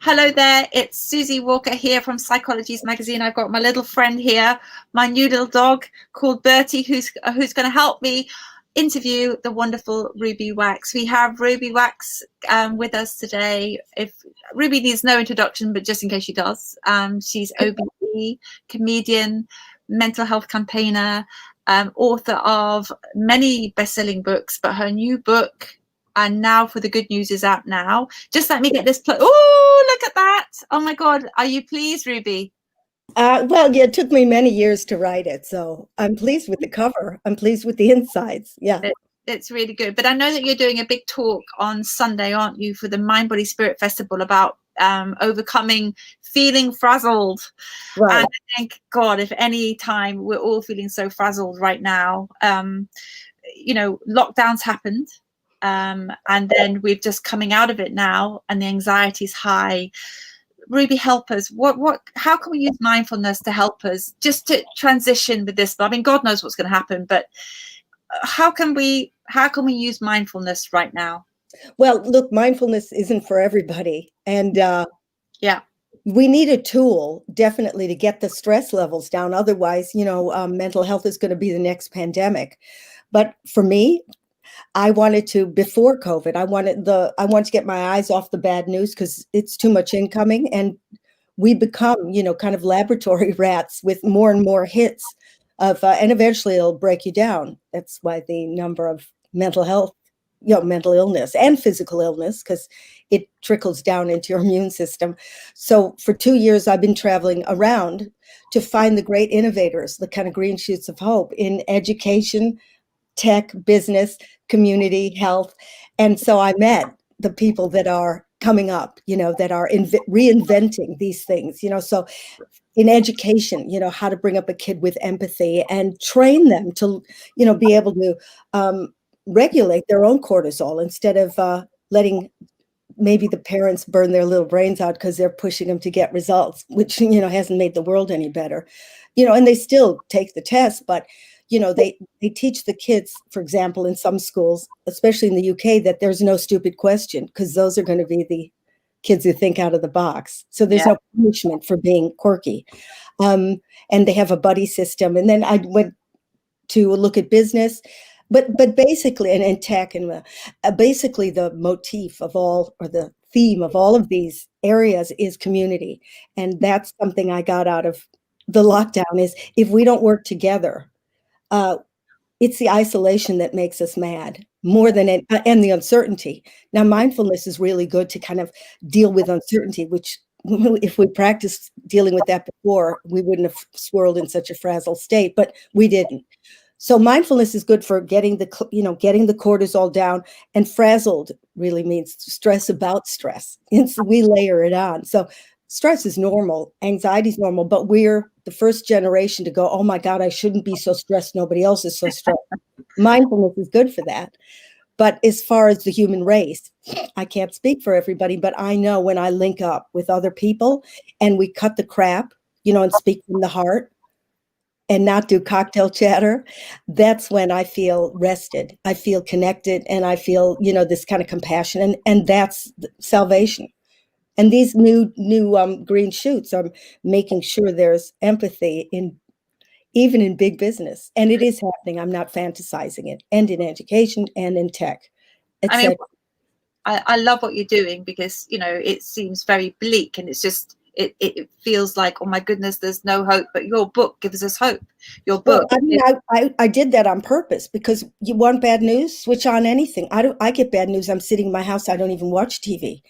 Hello there, it's Susie Walker here from Psychologies Magazine. I've got my little friend here, my new little dog called Bertie, who's going to help me interview the wonderful Ruby Wax. We have Ruby Wax with us today. If Ruby needs no introduction, but just in case she does, she's OBE, comedian, mental health campaigner, author of many best-selling books, but her new book, and Now for the Good News, is out now. Just let me get this. Oh, look at that. Oh my God. Are you pleased, Ruby? Well, yeah, it took me many years to write it. So I'm pleased with the cover. I'm pleased with the insides. Yeah. It's really good. But I know that you're doing a big talk on Sunday, aren't you, for the Mind, Body, Spirit Festival about overcoming feeling frazzled. Right. And I think, God, if any time we're all feeling so frazzled right now, lockdowns happened. And then we're just coming out of it now, and the anxiety is high. Ruby, help us. How can we use mindfulness to help us just to transition with this? I mean, God knows what's going to happen, but how can we use mindfulness right now? Well, look, mindfulness isn't for everybody. And yeah, we need a tool definitely to get the stress levels down. Otherwise, mental health is going to be the next pandemic. But for me, I wanted to, before COVID, I wanted to get my eyes off the bad news because it's too much incoming, and we become, kind of laboratory rats with more and more hits of, and eventually it'll break you down. That's why the number of mental illness and physical illness, because it trickles down into your immune system. So for 2 years, I've been traveling around to find the great innovators, the kind of green shoots of hope in education, tech, business, community, health. And so I met the people that are coming up, that are reinventing these things, so in education, how to bring up a kid with empathy and train them to, be able to regulate their own cortisol instead of letting maybe the parents burn their little brains out because they're pushing them to get results, which, hasn't made the world any better, and they still take the test, but they teach the kids, for example, in some schools, especially in the UK, that there's no stupid question, because those are going to be the kids who think out of the box. So there's no punishment for being quirky. And they have a buddy system. And then I went to look at business, but basically, and tech, and basically the motif of all, or the theme of all of these areas is community. And that's something I got out of the lockdown, is if we don't work together, it's the isolation that makes us mad more than it, and the uncertainty. Now, mindfulness is really good to kind of deal with uncertainty, which if we practiced dealing with that before, we wouldn't have swirled in such a frazzled state, but we didn't. So mindfulness is good for getting the cortisol down, and frazzled really means stress about stress. And so we layer it on. So stress is normal, anxiety is normal, but we're the first generation to go, oh my God, I shouldn't be so stressed. Nobody else is so stressed. Mindfulness is good for that. But as far as the human race, I can't speak for everybody, but I know when I link up with other people and we cut the crap, and speak from the heart and not do cocktail chatter, that's when I feel rested. I feel connected, and I feel, this kind of compassion, and that's salvation. And these new green shoots are making sure there's empathy even in big business. And it is happening. I'm not fantasizing it. And in education and in tech. I mean, I love what you're doing, because, it seems very bleak, and it's just, it feels like, oh my goodness, there's no hope. But your book gives us hope. Your book. Well, I mean, I did that on purpose, because you want bad news, switch on anything. I get bad news. I'm sitting in my house. I don't even watch TV.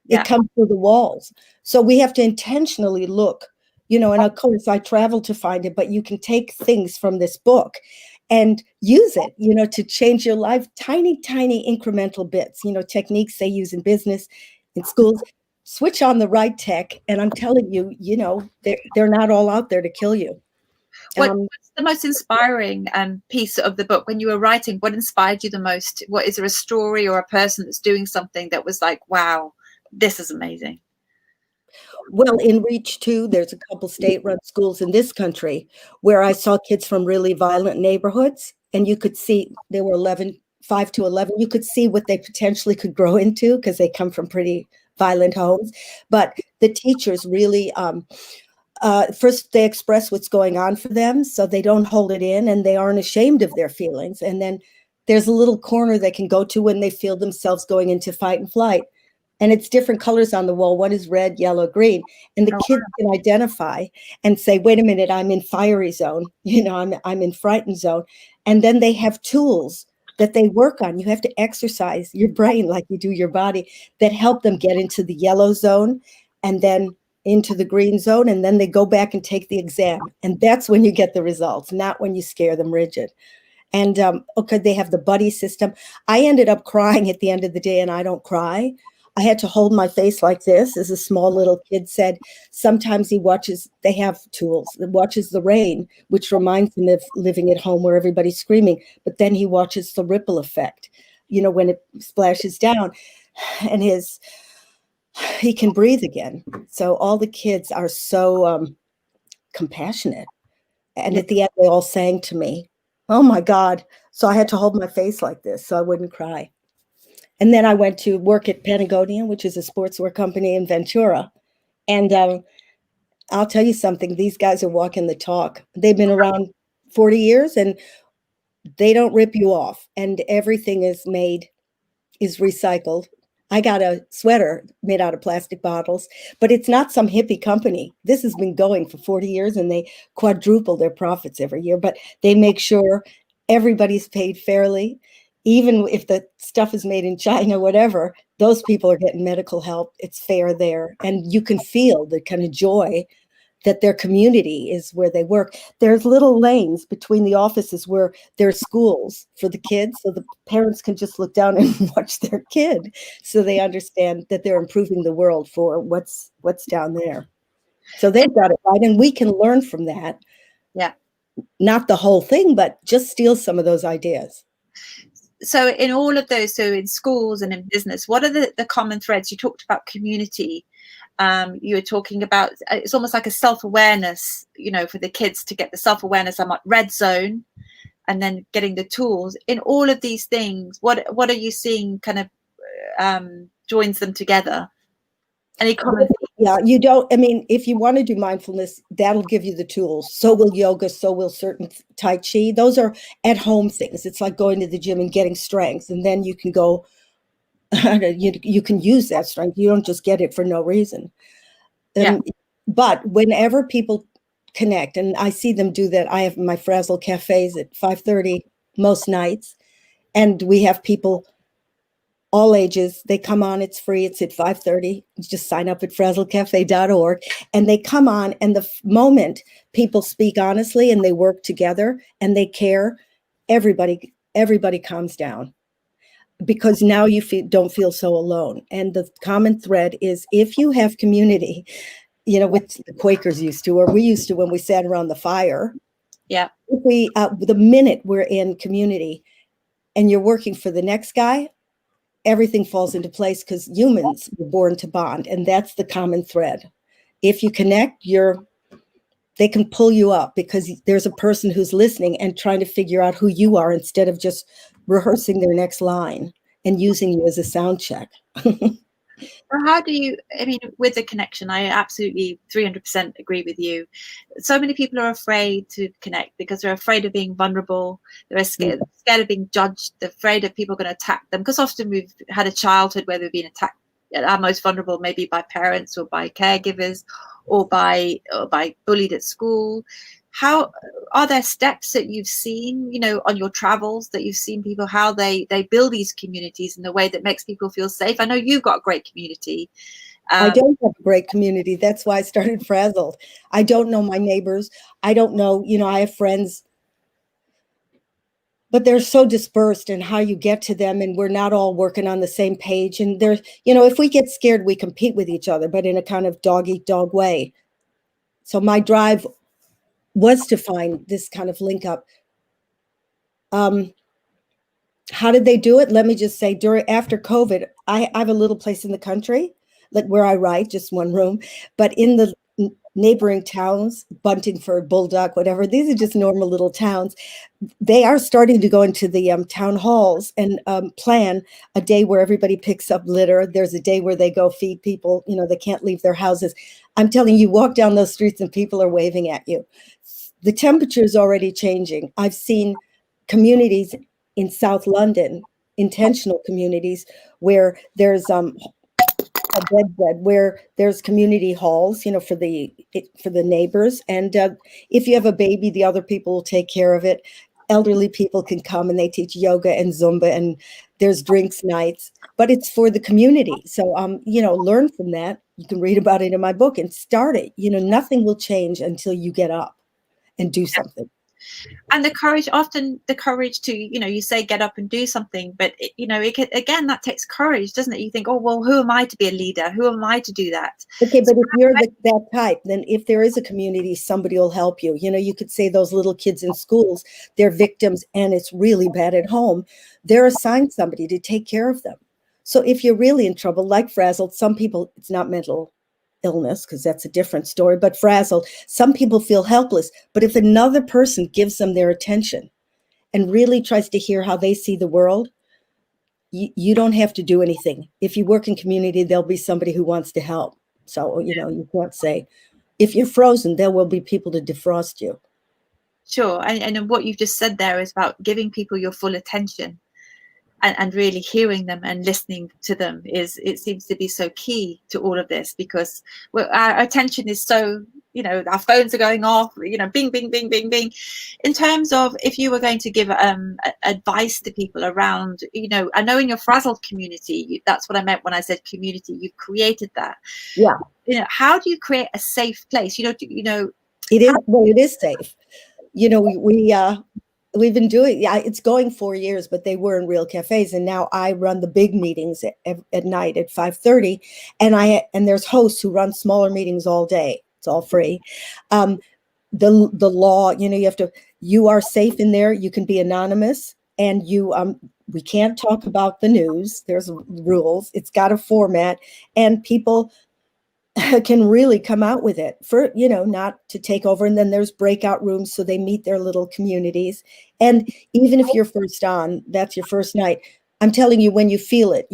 It comes through the walls. So we have to intentionally look, and of course I travel to find it, but you can take things from this book and use it, to change your life, tiny, tiny incremental bits, techniques they use in business, in schools. Switch on the right tech, and I'm telling you, they're not all out there to kill you. What's the most inspiring piece of the book when you were writing? What inspired you the most? What is there, a story or a person that's doing something that was like, wow, this is amazing? Well, in Reach 2, there's a couple state-run schools in this country where I saw kids from really violent neighborhoods, and you could see there were 11 5 to 11, you could see what they potentially could grow into because they come from pretty violent homes. But the teachers really, first they express what's going on for them, so they don't hold it in and they aren't ashamed of their feelings. And then there's a little corner they can go to when they feel themselves going into fight and flight. And it's different colors on the wall. One is red, yellow, green. And the kids can identify and say, wait a minute, I'm in fiery zone. I'm in frightened zone. And then they have tools that they work on. You have to exercise your brain like you do your body that help them get into the yellow zone and then into the green zone. And then they go back and take the exam. And that's when you get the results, not when you scare them rigid. And okay, they have the buddy system. I ended up crying at the end of the day, and I don't cry. I had to hold my face like this, as a small little kid said. Sometimes they have tools, watches the rain, which reminds him of living at home where everybody's screaming. But then he watches the ripple effect, when it splashes down, and he can breathe again. So all the kids are so compassionate. And at the end, they all sang to me. Oh my God. So I had to hold my face like this so I wouldn't cry. And then I went to work at Patagonia, which is a sportswear company in Ventura. And I'll tell you something, these guys are walking the talk. They've been around 40 years and they don't rip you off. And everything is recycled. I got a sweater made out of plastic bottles, but it's not some hippie company. This has been going for 40 years and they quadruple their profits every year, but they make sure everybody's paid fairly. Even if the stuff is made in China, whatever, those people are getting medical help. It's fair there. And you can feel the kind of joy that their community is where they work. There's little lanes between the offices where there's schools for the kids, so the parents can just look down and watch their kid, so they understand that they're improving the world for what's down there. So they've got it right, and we can learn from that. Yeah. Not the whole thing, but just steal some of those ideas. So in all of those, so in schools and in business, what are the common threads? You talked about community. You were talking about, it's almost like a self-awareness, for the kids to get the self-awareness. I'm at red zone, and then getting the tools in all of these things. What are you seeing kind of joins them together? Any comments? Yeah, if you want to do mindfulness, that'll give you the tools. So will yoga, so will certain Tai Chi. Those are at home things. It's like going to the gym and getting strength. And then you can go, you can use that strength. You don't just get it for no reason. But whenever people connect, and I see them do that, I have my Frazzled cafes at 5:30 most nights. And we have people all ages. They come on, it's free. It's at 5:30. You just sign up at frazzledcafe.org. And they come on, and the moment people speak honestly and they work together and they care, everybody calms down, because now you don't feel so alone. And the common thread is, if you have community, what the Quakers used to, or we used to when we sat around the fire. Yeah. The minute we're in community and you're working for the next guy, everything falls into place, because humans were born to bond. And that's the common thread. If you connect, they can pull you up, because there's a person who's listening and trying to figure out who you are, instead of just rehearsing their next line and using you as a sound check. How do you, with the connection, I absolutely 300% agree with you. So many people are afraid to connect because they're afraid of being vulnerable. They're scared of being judged. They're afraid of people going to attack them, because often we've had a childhood where we've been attacked at our most vulnerable, maybe by parents or by caregivers or by bullied at school. How are there steps that you've seen, on your travels, that you've seen people, how they build these communities in a way that makes people feel safe? I know you've got a great community. I don't have a great community. That's why I started Frazzled. I don't know my neighbors. I don't know, I have friends, but they're so dispersed, and how you get to them, and we're not all working on the same page. And there's, if we get scared, we compete with each other, but in a kind of dog eat dog way. So my drive was to find this kind of link up. How did they do it? Let me just say, after COVID, I have a little place in the country, like where I write, just one room, but in the neighboring towns, Buntingford, Bulldog, whatever. These are just normal little towns. They are starting to go into the town halls and plan a day where everybody picks up litter. There's a day where they go feed people, they can't leave their houses. I'm telling you, walk down those streets and people are waving at you. The temperature is already changing. I've seen communities in South London, intentional communities, where there's a bed where there's community halls, for the neighbors. And if you have a baby, the other people will take care of it. Elderly people can come and they teach yoga and Zumba, and there's drinks nights, but it's for the community. So, learn from that. You can read about it in my book and start it. Nothing will change until you get up and do something. And the courage, often the courage to, you say get up and do something, but again, that takes courage, doesn't it? You think, oh, well, who am I to be a leader? Who am I to do that? Okay, but if you're that type, then if there is a community, somebody will help you. You could say those little kids in schools, they're victims and it's really bad at home. They're assigned somebody to take care of them. So if you're really in trouble, like Frazzled, some people, it's not mental illness, because that's a different story, but Frazzled, some people feel helpless. But if another person gives them their attention and really tries to hear how they see the world, you don't have to do anything. If you work in community, there'll be somebody who wants to help. So, you can't say, if you're frozen, there will be people to defrost you. Sure. And what you've just said there is about giving people your full attention. And really hearing them and listening to them it seems to be so key to all of this, because our attention is so, our phones are going off, bing, bing, bing, bing, bing. In terms of, if you were going to give advice to people around, I know in your Frazzled community, that's what I meant when I said community, you've created that. Yeah. How do you create a safe place? It is safe. We've been doing, it's going 4 years, but they were in real cafes. And now I run the big meetings at night at 5:30. And there's hosts who run smaller meetings all day. It's all free. The law, you are safe in there. You can be anonymous, and we can't talk about the news. There's rules. It's got a format, and people can really come out with it for, not to take over. And then there's breakout rooms, so they meet their little communities. And even if you're first on, that's your first night. I'm telling you, when you feel it,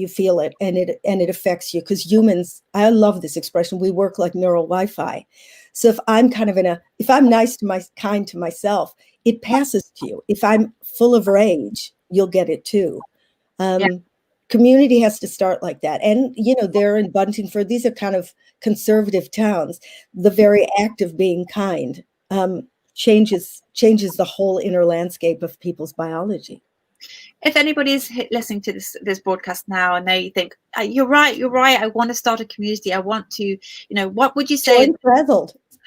and it affects you, because humans, I love this expression, we work like neural Wi-Fi. So if I'm if I'm kind to myself, it passes to you. If I'm full of rage, you'll get it too. Community has to start like that. And, they're in Buntingford. These are kind of conservative towns. The very act of being kind changes the whole inner landscape of people's biology. If anybody is listening to this broadcast now and they think, you're right, I want to start a community, I want to, what would you say?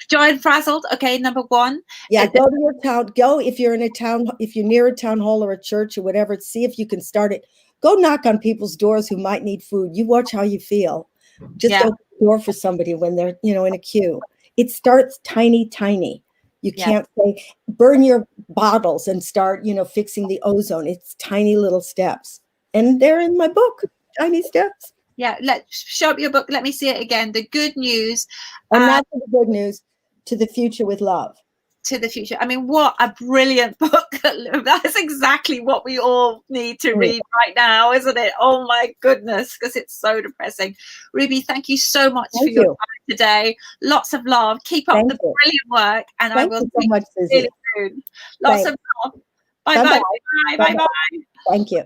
Join Frazzled. Okay, number one. Yeah, go to your town. Go if you're in a town, if you're near a town hall or a church or whatever, see if you can start it. Go knock on people's doors who might need food. You watch how you feel. Just open the door for somebody when they're, in a queue. It starts tiny. You can't say, burn your bottles and start, fixing the ozone. It's tiny little steps. And they're in my book, Tiny Steps. Yeah, show up your book. Let me see it again. The Good News. And not the good news, to the future with love. To the future. I mean, what a brilliant book. That's exactly what we all need to read right now, isn't it? Oh my goodness, because it's so depressing. Ruby, thank you so much for your time today. Lots of love. Keep up the brilliant work, and I will see you really soon. Lots of love. Bye. Thank you.